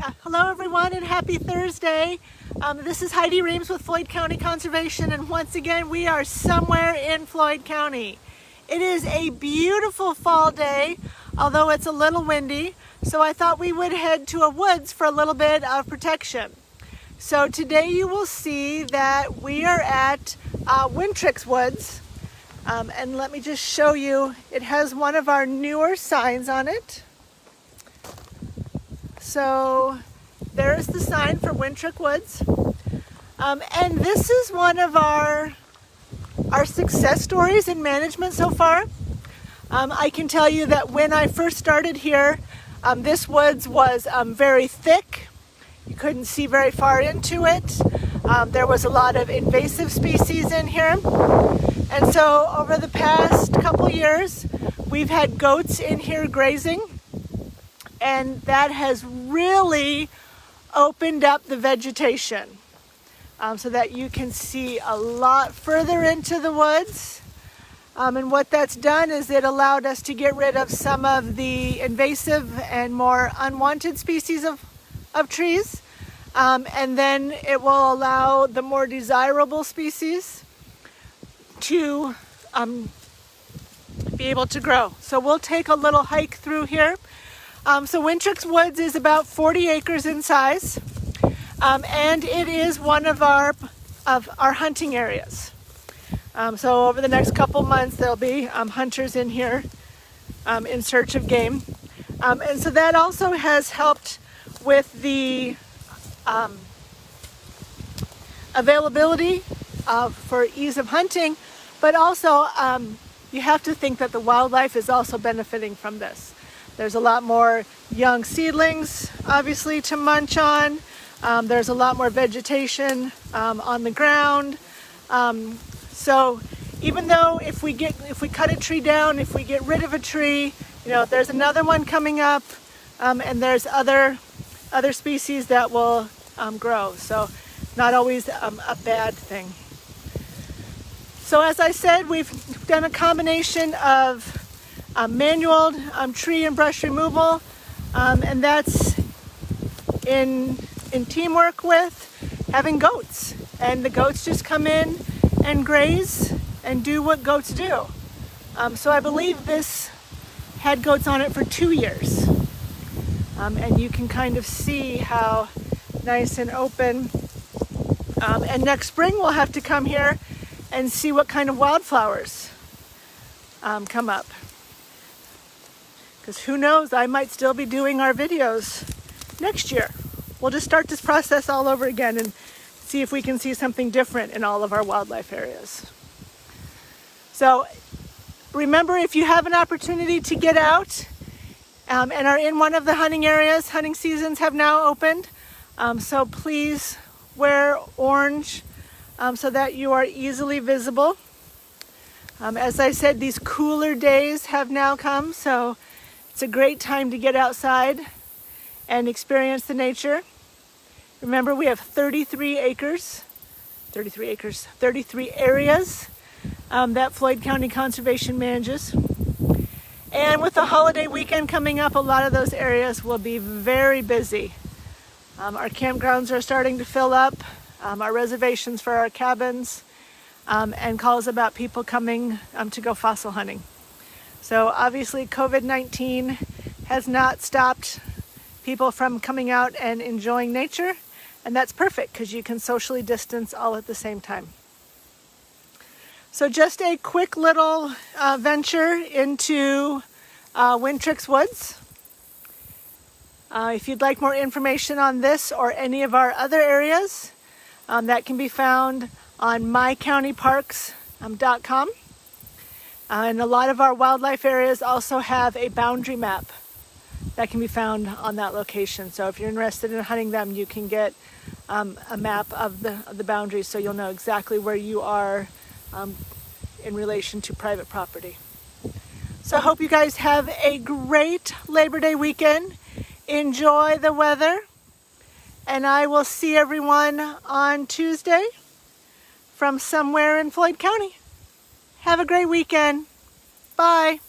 Hello everyone and happy Thursday. This is Heidi Reams with Floyd County Conservation, and once again we are somewhere in Floyd County. It is a beautiful fall day, although it's a little windy, so I thought we would head to a woods for a little bit of protection. So today you will see that we are at Winterink Woods, and let me just show you, it has one of our newer signs on it. So there's the sign for Winterink Woods, and this is one of our success stories in management so far. I can tell you that when I first started here, this woods was very thick. You couldn't see very far into it. There was a lot of invasive species in here, and so over the past couple years we've had goats in here grazing, and that has really opened up the vegetation so that you can see a lot further into the woods. And what that's done is it allowed us to get rid of some of the invasive and more unwanted species of trees. And then it will allow the more desirable species to be able to grow. So we'll take a little hike through here. So Winterink Woods is about 40 acres in size, and it is one of our hunting areas. So over the next couple months there'll be hunters in here in search of game, and so that also has helped with the availability for ease of hunting, but also you have to think that the wildlife is also benefiting from this. There's a lot more young seedlings, obviously, to munch on. There's a lot more vegetation on the ground. So even though if we cut a tree down, if we get rid of a tree, there's another one coming up, and there's other species that will grow. So not always a bad thing. So as I said, we've done a combination of manual tree and brush removal, and that's in teamwork with having goats, and the goats just come in and graze and do what goats do. So I believe this had goats on it for 2 years, and you can kind of see how nice and open, and next spring we'll have to come here and see what kind of wildflowers come up. Because who knows, I might still be doing our videos next year. We'll just start this process all over again and see if we can see something different in all of our wildlife areas. So remember, if you have an opportunity to get out and are in one of the hunting areas, hunting seasons have now opened. So please wear orange so that you are easily visible. As I said, these cooler days have now come, so it's a great time to get outside and experience the nature. Remember, we have 33 areas that Floyd County Conservation manages. And with the holiday weekend coming up, a lot of those areas will be very busy. Our campgrounds are starting to fill up, our reservations for our cabins, and calls about people coming to go fossil hunting. So obviously COVID-19 has not stopped people from coming out and enjoying nature, and that's perfect because you can socially distance all at the same time. So just a quick little venture into Winterink Woods. If you'd like more information on this or any of our other areas, that can be found on mycountyparks.com. And a lot of our wildlife areas also have a boundary map that can be found on that location. So if you're interested in hunting them, you can get a map of the boundaries, so you'll know exactly where you are in relation to private property. So I hope you guys have a great Labor Day weekend. Enjoy the weather, and I will see everyone on Tuesday from somewhere in Floyd County. Have a great weekend. Bye.